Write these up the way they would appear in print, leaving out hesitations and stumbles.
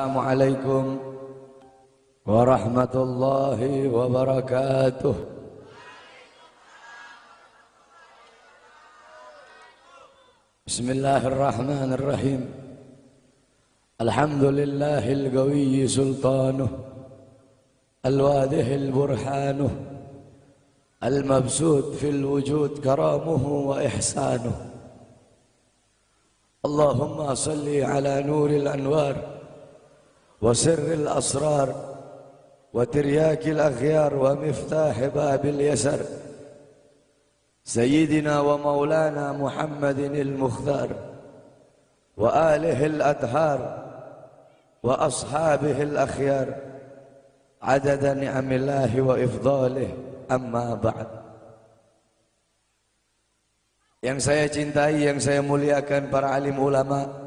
Assalamualaikum warahmatullahi wabarakatuh. Bismillahirrahmanirrahim. Alhamdulillahil qawiyyi sultanuh, al-wadihil burhanuh, al-mabsut fil wujud karamuhu wa ihsanuh. Allahumma salli ala nuril anwar وسر الأسرار وترياك الأخيار ومفتاح باب اليسر سيدنا ومولانا محمد المختار وآله الأطهار وأصحابه الأخيار عدد نعم الله وإفضاله. أما بعد. Yang saya cintai, yang saya muliakan para alim ulama,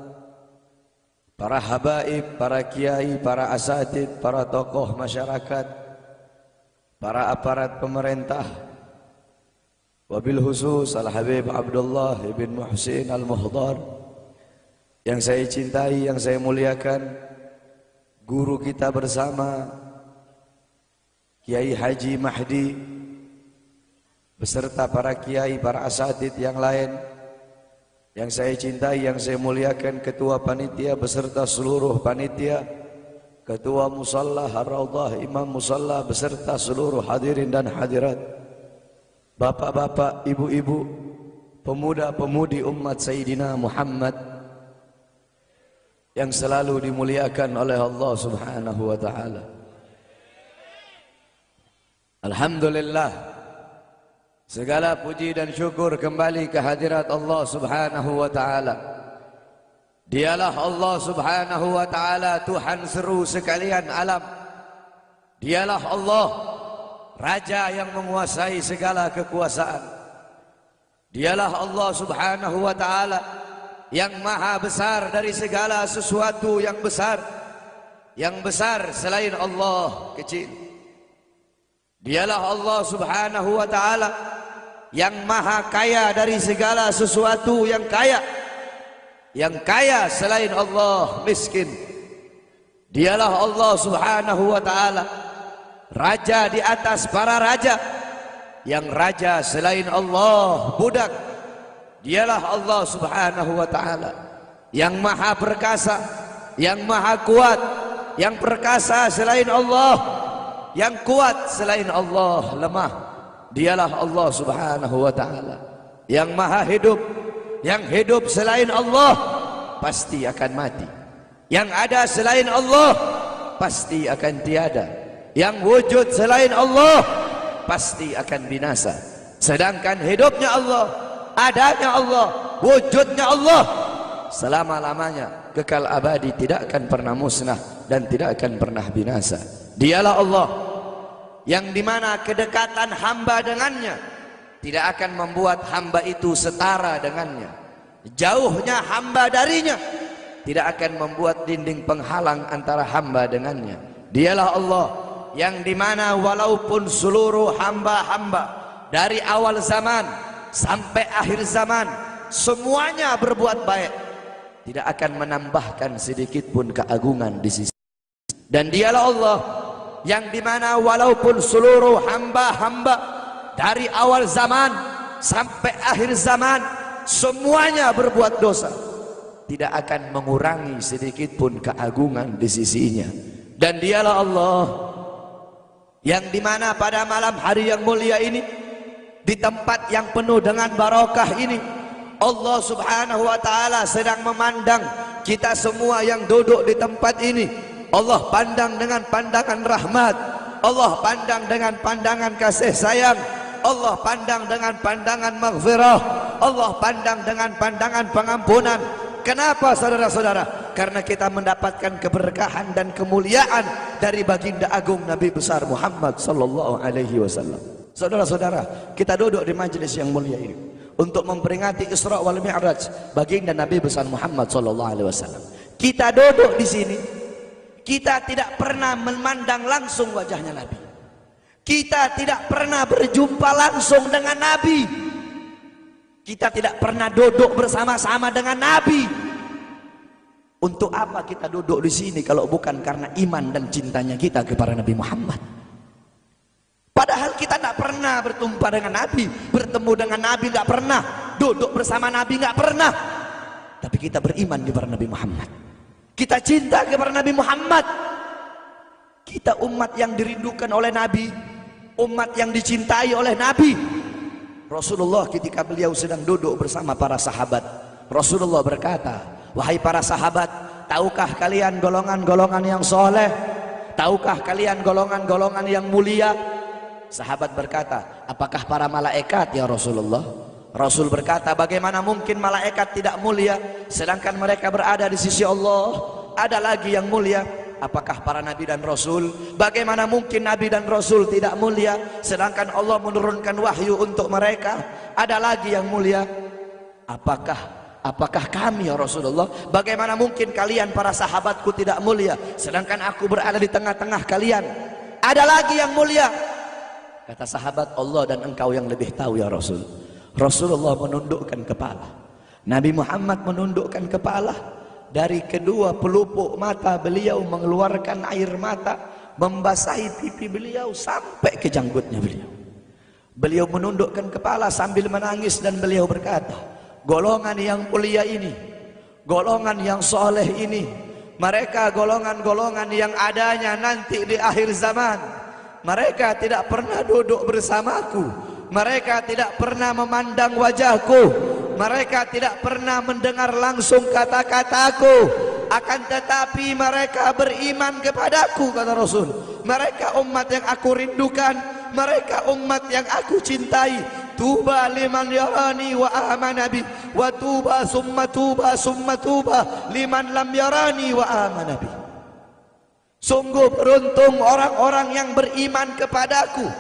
para habaib, para kiai, para asatid, para tokoh masyarakat, para aparat pemerintah, wabil khusus Al-Habib Abdullah ibn Muhsin Al-Muhdar, yang saya cintai, yang saya muliakan, guru kita bersama Kiai Haji Mahdi beserta para kiai, para asatid yang lain, yang saya cintai, yang saya muliakan, ketua panitia beserta seluruh panitia, ketua musalla Ar-Raudhah, imam musalla beserta seluruh hadirin dan hadirat, bapak-bapak, ibu-ibu, pemuda-pemudi umat Sayyidina Muhammad yang selalu dimuliakan oleh Allah Subhanahu wa taala. Alhamdulillah, segala puji dan syukur kembali ke hadirat Allah Subhanahu wa taala. Dialah Allah Subhanahu wa taala, Tuhan seru sekalian alam. Dialah Allah, Raja yang menguasai segala kekuasaan. Dialah Allah Subhanahu wa taala yang maha besar dari segala sesuatu yang besar. Yang besar selain Allah kecil. Dialah Allah Subhanahu wa taala yang maha kaya dari segala sesuatu yang kaya. Yang kaya selain Allah miskin. Dialah Allah Subhanahu wa taala, Raja di atas para raja. Yang raja selain Allah budak. Dialah Allah Subhanahu wa taala yang maha perkasa, yang maha kuat. Yang perkasa selain Allah, yang kuat selain Allah lemah. Dialah Allah Subhanahu wa taala yang maha hidup. Yang hidup selain Allah pasti akan mati. Yang ada selain Allah pasti akan tiada. Yang wujud selain Allah pasti akan binasa. Sedangkan hidupnya Allah, adanya Allah, wujudnya Allah selama-lamanya, kekal abadi, tidak akan pernah musnah dan tidak akan pernah binasa. Dialah Allah yang dimana kedekatan hamba dengannya tidak akan membuat hamba itu setara dengannya. Jauhnya hamba darinya tidak akan membuat dinding penghalang antara hamba dengannya. Dialah Allah yang dimana walaupun seluruh hamba-hamba dari awal zaman sampai akhir zaman semuanya berbuat baik, tidak akan menambahkan sedikit pun keagungan di sisi. Dan dialah Allah yang dimana walaupun seluruh hamba-hamba dari awal zaman sampai akhir zaman semuanya berbuat dosa, tidak akan mengurangi sedikit pun keagungan di sisinya. Dan dialah Allah yang dimana pada malam hari yang mulia ini, di tempat yang penuh dengan barakah ini, Allah Subhanahu wa taala sedang memandang kita semua yang duduk di tempat ini. Allah pandang dengan pandangan rahmat, Allah pandang dengan pandangan kasih sayang, Allah pandang dengan pandangan maghfirah, Allah pandang dengan pandangan pengampunan. Kenapa saudara-saudara? Karena kita mendapatkan keberkahan dan kemuliaan dari baginda agung Nabi besar Muhammad sallallahu alaihi wasallam. Saudara-saudara, kita duduk di majelis yang mulia ini untuk memperingati Isra wal Mi'raj baginda Nabi besar Muhammad sallallahu alaihi wasallam. Kita duduk di sini, kita tidak pernah memandang langsung wajahnya Nabi. Kita tidak pernah berjumpa langsung dengan Nabi. Kita tidak pernah duduk bersama-sama dengan Nabi. Untuk apa kita duduk di sini kalau bukan karena iman dan cintanya kita kepada Nabi Muhammad? Padahal kita tidak pernah bertemu dengan Nabi, bertemu dengan Nabi tidak pernah, duduk bersama Nabi tidak pernah. Tapi kita beriman kepada Nabi Muhammad. Kita cinta kepada Nabi Muhammad. Kita umat yang dirindukan oleh Nabi, umat yang dicintai oleh Nabi. Rasulullah ketika beliau sedang duduk bersama para sahabat, Rasulullah berkata, wahai para sahabat, tahukah kalian golongan-golongan yang soleh? Tahukah kalian golongan-golongan yang mulia? Sahabat berkata, apakah para malaikat ya Rasulullah? Rasul berkata, bagaimana mungkin malaikat tidak mulia sedangkan mereka berada di sisi Allah? Ada lagi yang mulia. Apakah para nabi dan rasul? Bagaimana mungkin nabi dan rasul tidak mulia sedangkan Allah menurunkan wahyu untuk mereka? Ada lagi yang mulia. Apakah kami ya Rasulullah? Bagaimana mungkin kalian para sahabatku tidak mulia sedangkan aku berada di tengah-tengah kalian? Ada lagi yang mulia. Kata sahabat, Allah dan engkau yang lebih tahu ya Rasul. Rasulullah menundukkan kepala, Nabi Muhammad menundukkan kepala. Dari kedua pelupuk mata beliau mengeluarkan air mata, membasahi pipi beliau sampai ke janggutnya beliau. Beliau menundukkan kepala sambil menangis dan beliau berkata, golongan yang mulia ini, golongan yang soleh ini, mereka golongan-golongan yang adanya nanti di akhir zaman. Mereka tidak pernah duduk bersamaku, mereka tidak pernah memandang wajahku, mereka tidak pernah mendengar langsung kata-kataku, akan tetapi mereka beriman kepadaku, kata Rasul. Mereka umat yang aku rindukan, mereka umat yang aku cintai. Tuba liman yarani wa amana bi, wa tuba summa tuba liman lam yarani wa amana bi. Sungguh beruntung orang-orang yang beriman kepadaku,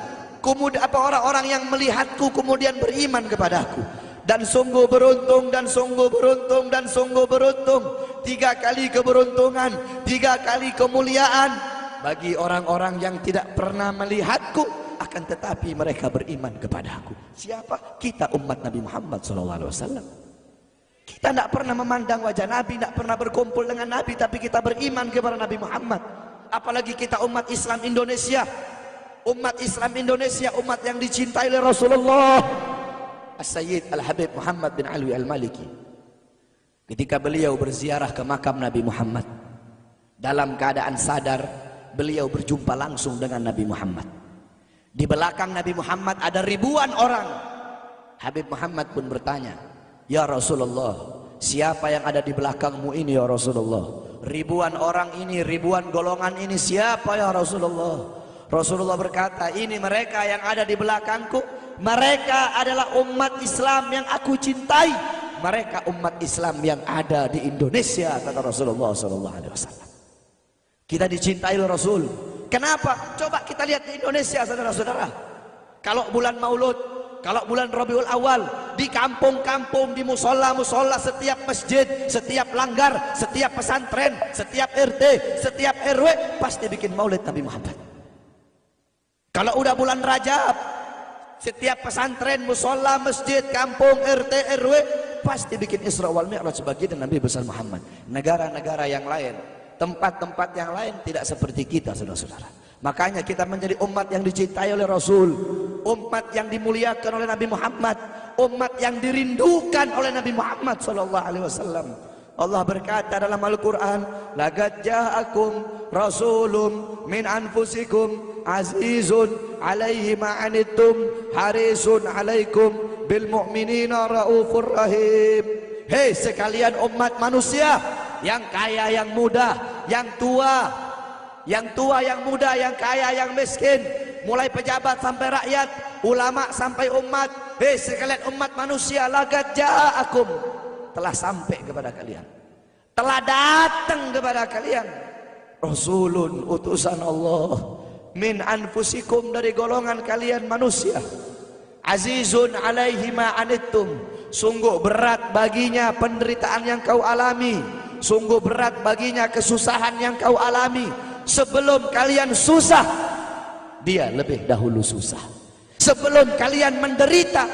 kemudian orang-orang yang melihatku kemudian beriman kepadaku. Dan sungguh beruntung, dan sungguh beruntung, dan sungguh beruntung. 3 kali keberuntungan, 3 kali kemuliaan bagi orang-orang yang tidak pernah melihatku, akan tetapi mereka beriman kepadaku. Siapa? Kita umat Nabi Muhammad SAW. Kita tidak pernah memandang wajah Nabi, tidak pernah berkumpul dengan Nabi, tapi kita beriman kepada Nabi Muhammad. Apalagi kita umat Islam Indonesia. Umat Islam Indonesia, umat yang dicintai oleh Rasulullah As-Sayyid Al-Habib Muhammad bin Alwi Al-Maliki. Ketika beliau berziarah ke makam Nabi Muhammad, dalam keadaan sadar, beliau berjumpa langsung dengan Nabi Muhammad. Di belakang Nabi Muhammad ada ribuan orang. Habib Muhammad pun bertanya, ya Rasulullah, siapa yang ada di belakangmu ini ya Rasulullah? Ribuan orang ini, ribuan golongan ini, siapa ya Rasulullah? Rasulullah berkata, ini mereka yang ada di belakangku. Mereka adalah umat Islam yang aku cintai. Mereka umat Islam yang ada di Indonesia, kata Rasulullah SAW. Kita dicintai oleh Rasul. Kenapa? Coba kita lihat di Indonesia, saudara-saudara. Kalau bulan Maulud, kalau bulan Rabiul Awal, di kampung-kampung, di musola-musola, setiap masjid, setiap langgar, setiap pesantren, setiap RT, setiap RW pasti bikin maulid Nabi Muhammad. Kalau udah bulan Rajab, setiap pesantren, musola, masjid, kampung, RT, RW pasti bikin Isra wal Mi'raj sebagai Nabi besar Muhammad. Negara-negara yang lain, tempat-tempat yang lain tidak seperti kita, saudara-saudara. Makanya kita menjadi umat yang dicintai oleh Rasul, umat yang dimuliakan oleh Nabi Muhammad, umat yang dirindukan oleh Nabi Muhammad SAW. Allah berkata dalam Al-Quran, laqad ja'akum rasulun min anfusikum azizun alaihi ma'anittum harisun alaikum bil mu'minina raufur rahim. Hei sekalian umat manusia, yang kaya, yang muda, yang tua, yang muda, yang kaya, yang miskin, mulai pejabat sampai rakyat, ulama sampai umat. Hei sekalian umat manusia, laqad ja'akum, telah sampai kepada kalian, telah datang kepada kalian rasulun, utusan Allah, min anfusikum, dari golongan kalian manusia, azizun alaihi ma anittum, sungguh berat baginya penderitaan yang kau alami, sungguh berat baginya kesusahan yang kau alami. Sebelum kalian susah, dia lebih dahulu susah. Sebelum kalian menderita,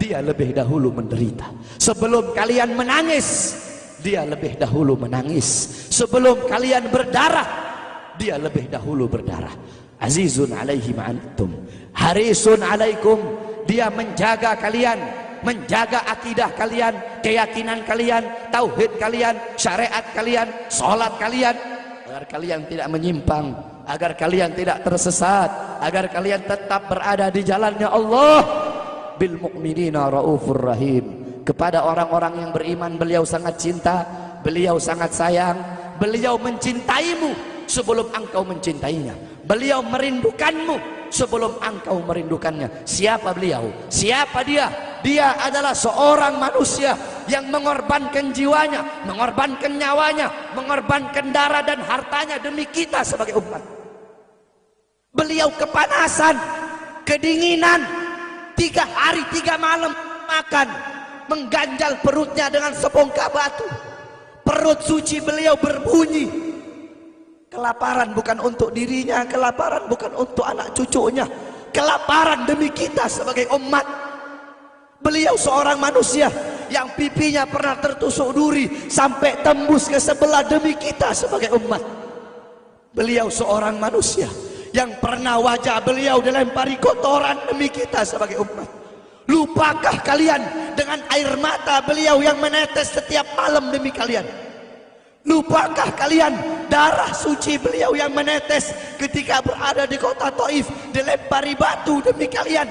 dia lebih dahulu menderita. Sebelum kalian menangis, dia lebih dahulu menangis. Sebelum kalian berdarah, dia lebih dahulu berdarah. Azizun alaihi ma'antum, harisun alaikum, dia menjaga kalian, menjaga akidah kalian, keyakinan kalian, tauhid kalian, syariat kalian, salat kalian, agar kalian tidak menyimpang, agar kalian tidak tersesat, agar kalian tetap berada di jalannya Allah. Bil mu'minina raufur rahim, kepada orang-orang yang beriman beliau sangat cinta, beliau sangat sayang, beliau mencintaimu sebelum engkau mencintainya, beliau merindukanmu sebelum engkau merindukannya. Siapa beliau? Siapa dia? Dia adalah seorang manusia yang mengorbankan jiwanya, mengorbankan nyawanya, mengorbankan darah dan hartanya demi kita sebagai umat. Beliau kepanasan, kedinginan, 3 hari 3 malam makan, mengganjal perutnya dengan sebongkah batu. Perut suci beliau berbunyi. Kelaparan bukan untuk dirinya, kelaparan bukan untuk anak cucunya, kelaparan demi kita sebagai umat. Beliau seorang manusia yang pipinya pernah tertusuk duri sampai tembus ke sebelah demi kita sebagai umat. Beliau seorang manusia yang pernah wajah beliau dilempari kotoran demi kita sebagai umat. Lupakah kalian dengan air mata beliau yang menetes setiap malam demi kalian? Lupakah kalian darah suci beliau yang menetes ketika berada di kota Taif, dilempari batu demi kalian?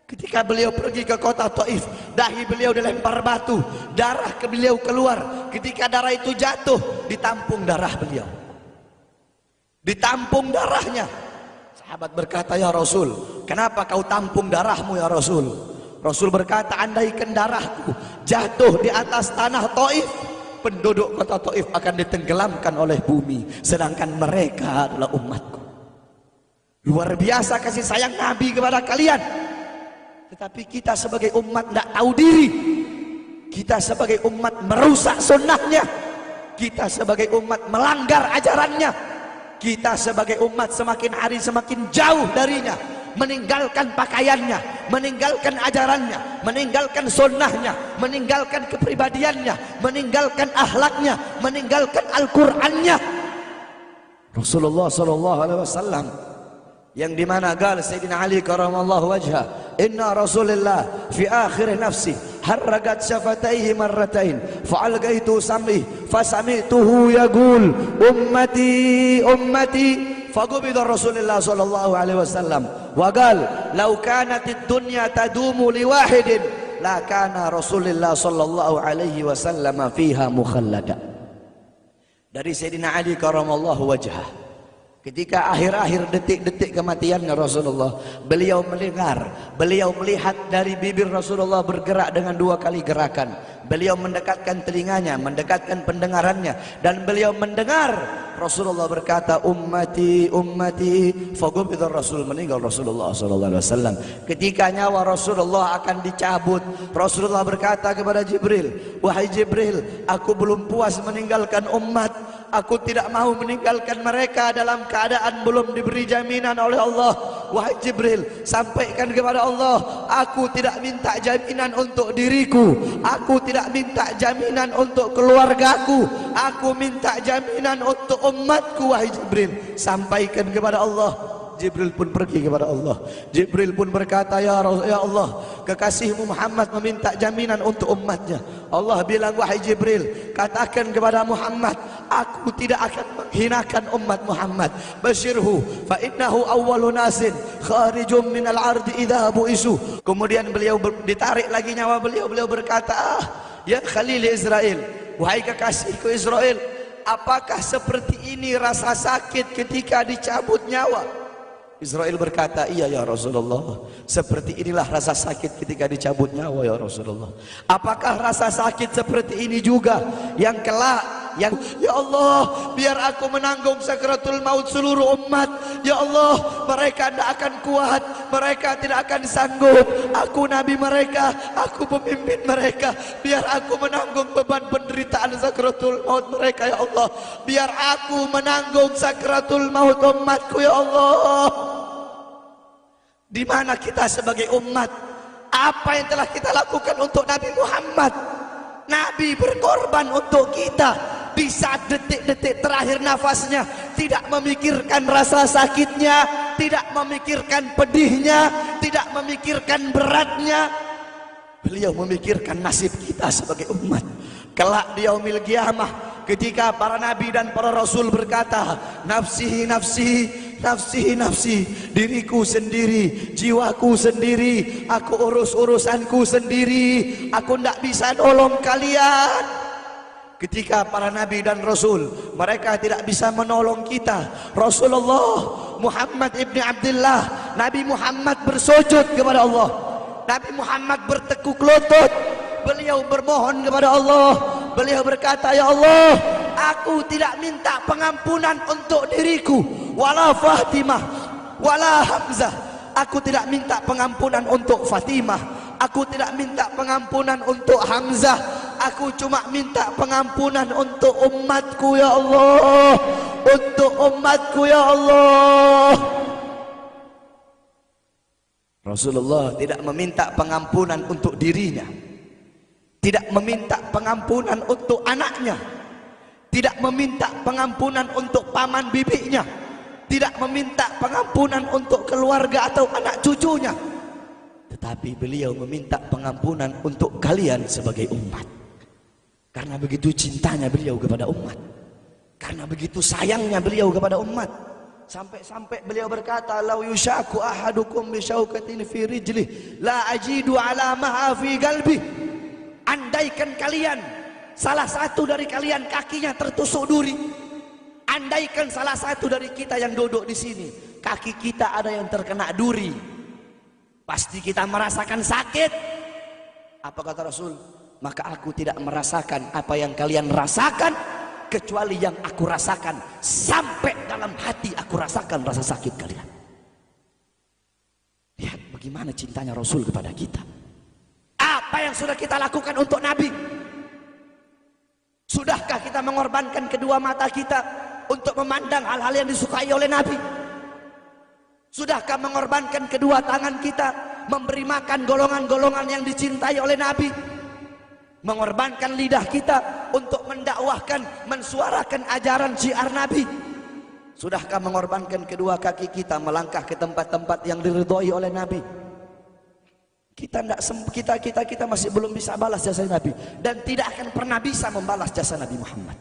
Ketika beliau pergi ke kota Taif, dahi beliau dilempar batu, darah ke beliau keluar. Ketika darah itu jatuh, ditampung darah beliau, ditampung darahnya. Sahabat berkata, ya Rasul, kenapa kau tampung darahmu ya Rasul? Rasul berkata, andaikan darahku jatuh di atas tanah Taif, penduduk kota Taif akan ditenggelamkan oleh bumi, sedangkan mereka adalah umatku. Luar biasa kasih sayang Nabi kepada kalian. Tetapi kita sebagai umat tidak tahu diri. Kita sebagai umat merusak sunnahnya. Kita sebagai umat melanggar ajarannya. Kita sebagai umat semakin hari semakin jauh darinya, meninggalkan pakaiannya, meninggalkan ajarannya, meninggalkan sunnahnya, meninggalkan kepribadiannya, meninggalkan akhlaknya, meninggalkan Al-Qur'annya. Rasulullah SAW yang dimana gal Sayyidina Ali karamallahu wajha, inna Rasulullah fi akhir nafsi harragat syafataihi marratain fa'algaitu sam'i fasami'tuhu yaqul ummati ummati faqubida Rasulullah sallallahu alaihi wasallam wa qala law kanatid dunya tadumu liwahidin la kana Rasulullah sallallahu alaihi wasallam fiha mukhallada. Dari Sayyidina Ali karamallahu wajha, ketika akhir-akhir detik-detik kematiannya Rasulullah, beliau mendengar, beliau melihat dari bibir Rasulullah bergerak dengan 2 kali gerakan. Beliau mendekatkan telinganya, mendekatkan pendengarannya, dan beliau mendengar Rasulullah berkata, ummati ummati, faqubida Rasul, meninggal Rasulullah sallallahu alaihi wasallam. Ketika nyawa Rasulullah akan dicabut, Rasulullah berkata kepada Jibril, wahai Jibril, aku belum puas meninggalkan umat, aku tidak mau meninggalkan mereka dalam keadaan belum diberi jaminan oleh Allah. Wahai Jibril, sampaikan kepada Allah, aku tidak minta jaminan untuk diriku, aku tidak minta jaminan untuk keluargaku, aku minta jaminan untuk umatku. Wahai Jibril, sampaikan kepada Allah. Jibril pun pergi kepada Allah. Jibril pun berkata, ya Allah, kekasihmu Muhammad meminta jaminan untuk umatnya. Allah bilang, wahai Jibril, katakan kepada Muhammad, aku tidak akan menghinakan umat Muhammad. Basyirhu fa innahu awwalu nasin kharijum minal ardi idza bu'isu. Kemudian beliau ditarik lagi nyawa beliau. Beliau berkata, ya Khalil Israel, wahai kekasihku Israel, apakah seperti ini rasa sakit ketika dicabut nyawa? Israel berkata, iya ya Rasulullah, seperti inilah rasa sakit ketika dicabut nyawa ya Rasulullah. Apakah rasa sakit seperti ini juga yang kelak, yang ya Allah, biar aku menanggung sakratul maut seluruh umat. Ya Allah, mereka tidak akan kuat, mereka tidak akan sanggup. Aku nabi mereka, aku pemimpin mereka, biar aku menanggung beban penderitaan sakratul maut mereka ya Allah. Biar aku menanggung sakratul maut umatku ya Allah. Di mana kita sebagai umat? Apa yang telah kita lakukan untuk Nabi Muhammad? Nabi berkorban untuk kita di saat detik-detik terakhir nafasnya, tidak memikirkan rasa sakitnya, tidak memikirkan pedihnya, tidak memikirkan beratnya. Beliau memikirkan nasib kita sebagai umat. Kelak di yaumil qiyamah, ketika para nabi dan para rasul berkata, nafsi nafsi nafsi nafsi, diriku sendiri, jiwaku sendiri, aku urus urusanku sendiri, aku tidak bisa nolong kalian. Ketika para nabi dan rasul mereka tidak bisa menolong kita, Rasulullah Muhammad ibn Abdullah, Nabi Muhammad bersujud kepada Allah, Nabi Muhammad bertekuk lutut, beliau bermohon kepada Allah. Beliau berkata, ya Allah, aku tidak minta pengampunan untuk diriku, wala Fatimah, wala Hamzah. Aku tidak minta pengampunan untuk Fatimah, aku tidak minta pengampunan untuk Hamzah. Aku cuma minta pengampunan untuk umatku ya Allah, untuk umatku ya Allah. Rasulullah tidak meminta pengampunan untuk dirinya, tidak meminta pengampunan untuk anaknya, tidak meminta pengampunan untuk paman bibinya, tidak meminta pengampunan untuk keluarga atau anak cucunya, tetapi beliau meminta pengampunan untuk kalian sebagai umat. Karena begitu cintanya beliau kepada umat, karena begitu sayangnya beliau kepada umat, sampai-sampai beliau berkata, lau yushaku ahadukum bisyaukatin fi rijlih la ajidu alamaha fi qalbi. Andaikan kalian, salah satu dari kalian kakinya tertusuk duri, andaikan salah satu dari kita yang duduk di sini kaki kita ada yang terkena duri, pasti kita merasakan sakit. Apa kata Rasul? Maka aku tidak merasakan apa yang kalian rasakan, kecuali yang aku rasakan, sampai dalam hati aku rasakan rasa sakit kalian. Lihat bagaimana cintanya Rasul kepada kita. Apa yang sudah kita lakukan untuk Nabi? Sudahkah kita mengorbankan kedua mata kita untuk memandang hal-hal yang disukai oleh Nabi? Sudahkah mengorbankan kedua tangan kita memberi makan golongan-golongan yang dicintai oleh Nabi? Mengorbankan lidah kita untuk mendakwahkan, mensuarakan ajaran syiar Nabi? Sudahkah mengorbankan kedua kaki kita melangkah ke tempat-tempat yang diridhoi oleh Nabi? Kita masih belum bisa balas jasa Nabi, dan tidak akan pernah bisa membalas jasa Nabi Muhammad.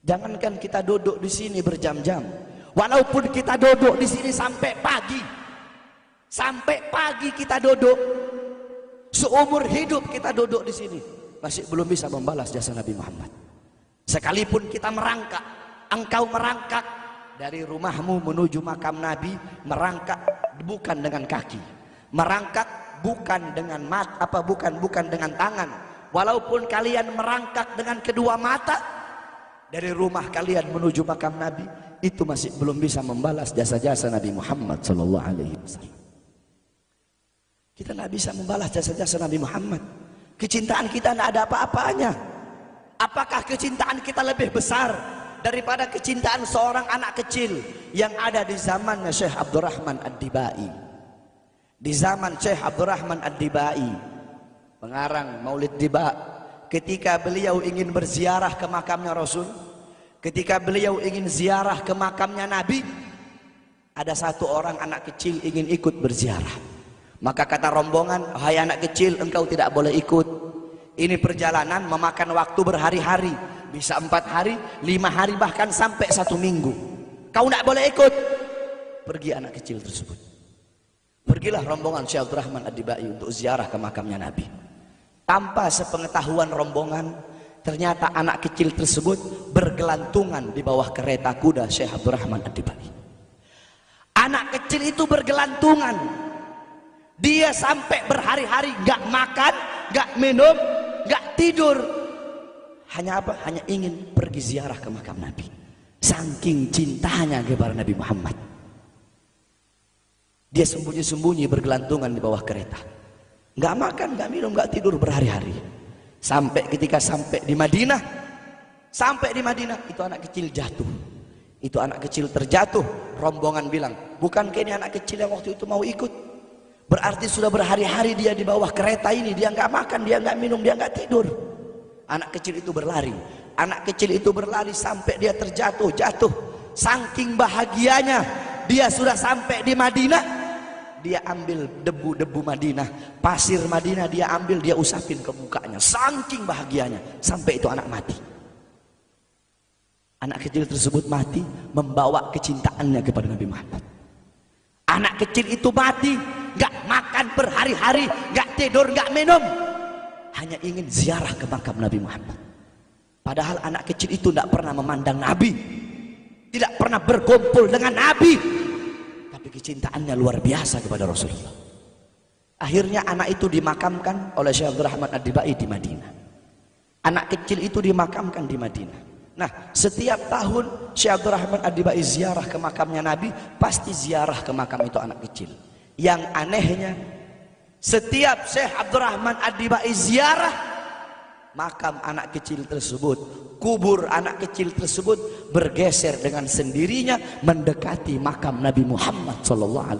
Jangankan kita duduk di sini berjam-jam, walaupun kita duduk di sini sampai pagi kita duduk, seumur hidup kita duduk di sini, masih belum bisa membalas jasa Nabi Muhammad. Sekalipun kita merangkak, engkau merangkak dari rumahmu menuju makam Nabi, merangkak bukan dengan kaki, merangkak bukan dengan mata, bukan dengan tangan. Walaupun kalian merangkak dengan kedua mata dari rumah kalian menuju makam Nabi, itu masih belum bisa membalas jasa-jasa Nabi Muhammad sallallahu alaihi wasallam. Kita nggak bisa membalas jasa-jasa Nabi Muhammad. Kecintaan kita tidak ada apa-apanya. Apakah kecintaan kita lebih besar daripada kecintaan seorang anak kecil yang ada di zamannya Syekh Abdurrahman Ad-Dibai? Di zaman Syekh Abdurrahman Ad-Dibai, pengarang Maulid Diba, ketika beliau ingin berziarah ke makamnya Rasul, ketika beliau ingin ziarah ke makamnya Nabi, ada satu orang anak kecil ingin ikut berziarah. Maka kata rombongan, hai anak kecil, engkau tidak boleh ikut. Ini perjalanan memakan waktu berhari-hari, bisa 4 hari, 5 hari, bahkan sampai 1 minggu. Kau tidak boleh ikut. Pergi anak kecil tersebut. Pergilah rombongan Syekh Abdurrahman Ad-Dibai untuk ziarah ke makamnya Nabi. Tanpa sepengetahuan rombongan, ternyata anak kecil tersebut bergelantungan di bawah kereta kuda Syekh Abdurrahman Ad-Dibai. Anak kecil itu bergelantungan. Dia sampai berhari-hari gak makan, gak minum, gak tidur. Hanya apa? Hanya ingin pergi ziarah ke makam Nabi. Saking cintanya kepada Nabi Muhammad, dia sembunyi-sembunyi bergelantungan di bawah kereta. Gak makan, gak minum, gak tidur berhari-hari. Sampai ketika sampai di Madinah, itu anak kecil jatuh. Itu anak kecil terjatuh. Rombongan bilang, bukankah ini anak kecil yang waktu itu mau ikut? Berarti sudah berhari-hari dia di bawah kereta ini, dia nggak makan, dia nggak minum, dia nggak tidur. Anak kecil itu berlari. Anak kecil itu berlari sampai dia jatuh. Saking bahagianya, dia sudah sampai di Madinah. Dia ambil debu-debu Madinah, pasir Madinah, dia ambil, dia usapin ke mukanya. Saking bahagianya, sampai itu anak mati. Anak kecil tersebut mati membawa kecintaannya kepada Nabi Muhammad. Anak kecil itu mati, gak makan berhari-hari, gak tidur, gak minum, hanya ingin ziarah ke makam Nabi Muhammad. Padahal anak kecil itu tidak pernah memandang Nabi, tidak pernah berkumpul dengan Nabi, tapi kecintaannya luar biasa kepada Rasulullah. Akhirnya anak itu dimakamkan oleh Syekh Abdul Rahman Ad-Dibai di Madinah. Anak kecil itu dimakamkan di Madinah. Nah, setiap tahun Syekh Abdul Rahman Ad-Dibai ziarah ke makamnya Nabi, pasti ziarah ke makam itu anak kecil. Yang anehnya, setiap Syekh Abdul Rahman Ad-Dibai ziarah, makam anak kecil tersebut, kubur anak kecil tersebut bergeser dengan sendirinya mendekati makam Nabi Muhammad SAW.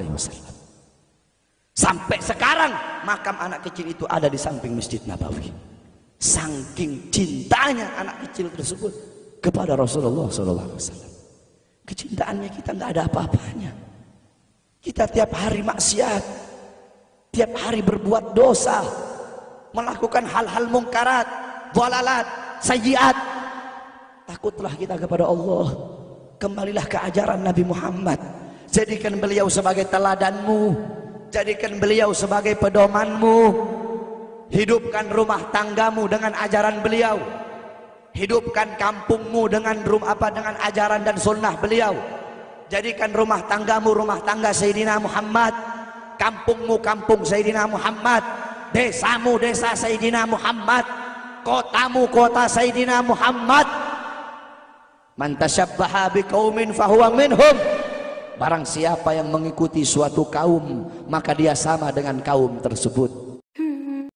Sampai sekarang makam anak kecil itu ada di samping Masjid Nabawi. Saking cintanya anak kecil tersebut kepada Rasulullah SAW. Kecintaannya kita nggak ada apa-apanya. Kita tiap hari maksiat, tiap hari berbuat dosa, melakukan hal-hal mungkarat, dhalalat, sayyiat. Takutlah kita kepada Allah. Kembalilah ke ajaran Nabi Muhammad. Jadikan beliau sebagai teladanmu, jadikan beliau sebagai pedomanmu. Hidupkan rumah tanggamu dengan ajaran beliau. Hidupkan kampungmu dengan dengan ajaran dan sunnah beliau. Jadikan rumah tanggamu rumah tangga Sayyidina Muhammad, kampungmu kampung Sayyidina Muhammad, desamu desa Sayyidina Muhammad, kotamu kota Sayyidina Muhammad. Man tasyabbaha biqaumin fahuwa minhum. Barang siapa yang mengikuti suatu kaum, maka dia sama dengan kaum tersebut.